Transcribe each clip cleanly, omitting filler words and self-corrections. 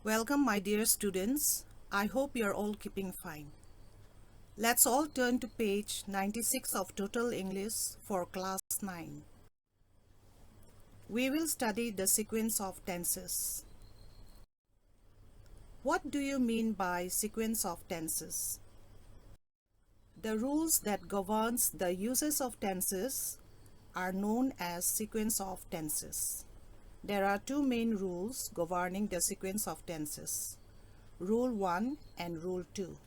Welcome, my dear students. I hope you're all keeping fine. Let's all turn to page 96 of Total English for class 9. We will study the sequence of tenses. What do you mean by sequence of tenses? The rules that governs the uses of tenses are known as sequence of tenses. There are two main rules governing the sequence of tenses, Rule 1 and Rule 2.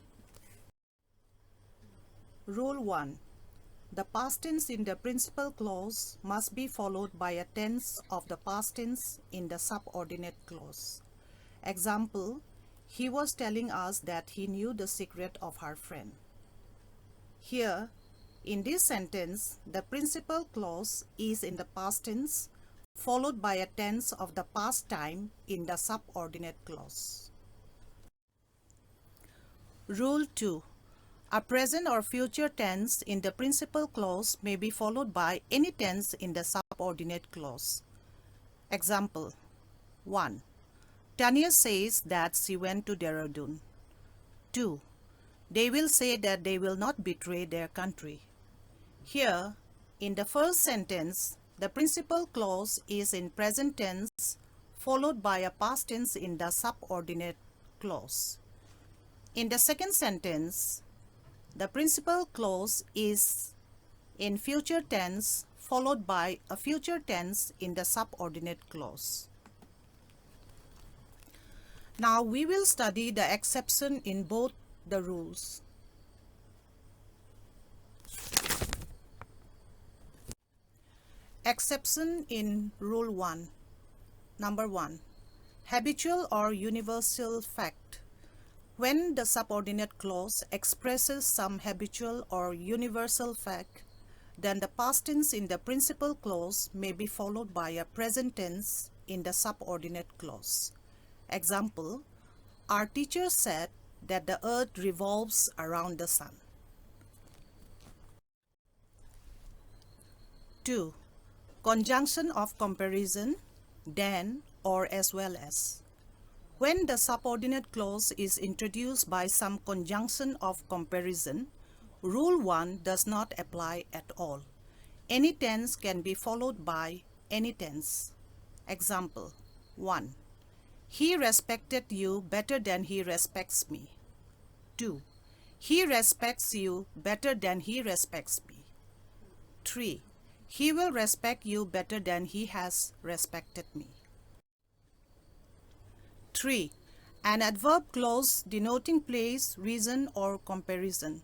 Rule 1. The past tense in the principal clause must be followed by a tense of the past tense in the subordinate clause. Example, he was telling us that he knew the secret of her friend. Here, in this sentence, the principal clause is in the past tense followed by a tense of the past time in the subordinate clause. Rule 2. A present or future tense in the principal clause may be followed by any tense in the subordinate clause. Example 1. Tanya says that she went to Dehradun. 2. They will say that they will not betray their country. Here, in the first sentence, the principal clause is in present tense followed by a past tense in the subordinate clause. In the second sentence, the principal clause is in future tense followed by a future tense in the subordinate clause. Now we will study the exception in both the rules. Exception in Rule 1. Number 1. Habitual or universal fact. When the subordinate clause expresses some habitual or universal fact, then the past tense in the principal clause may be followed by a present tense in the subordinate clause. Example, our teacher said that the earth revolves around the sun. 2. Conjunction of comparison, then or as well as. When the subordinate clause is introduced by some conjunction of comparison, Rule 1 does not apply at all. Any tense can be followed by any tense. Example 1. He respected you better than he respects me. 2. He respects you better than he respects me. 3. He will respect you better than he has respected me. 3. An adverb clause denoting place, reason, or comparison.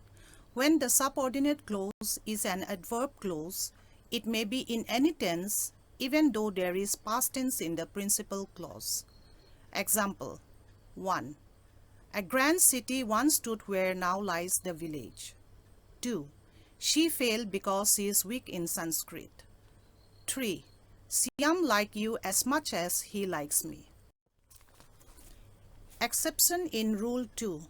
When the subordinate clause is an adverb clause, it may be in any tense even though there is past tense in the principal clause. Example 1. A grand city once stood where now lies the village. 2. She failed because she is weak in Sanskrit. 3. Siam like you as much as he likes me. Exception in Rule 2.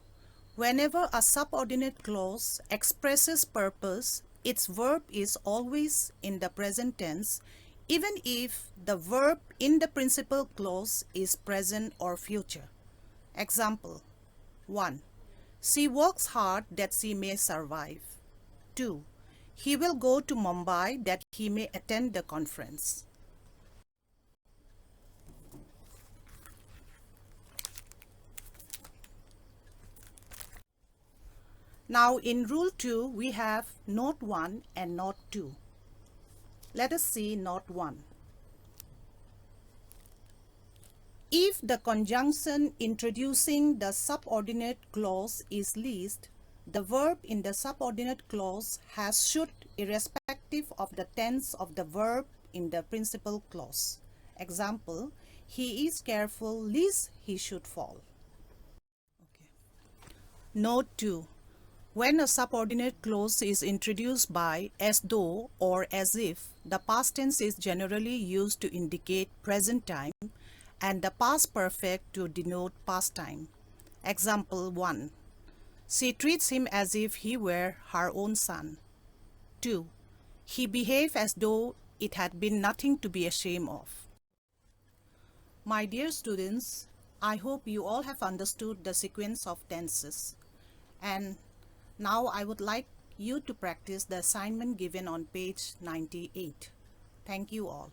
Whenever a subordinate clause expresses purpose, its verb is always in the present tense, even if the verb in the principal clause is present or future. Example 1. She works hard that she may survive. 2. He will go to Mumbai that he may attend the conference. Now in Rule 2, we have Note 1 and Note 2. Let us see Note 1. If the conjunction introducing the subordinate clause is least, the verb in the subordinate clause has should irrespective of the tense of the verb in the principal clause. Example, he is careful lest he should fall. Note 2. When a subordinate clause is introduced by as though or as if, the past tense is generally used to indicate present time and the past perfect to denote past time. Example 1. She treats him as if he were her own son. 2. He behaved as though it had been nothing to be ashamed of. My dear students, I hope you all have understood the sequence of tenses. And now I would like you to practice the assignment given on page 98. Thank you all.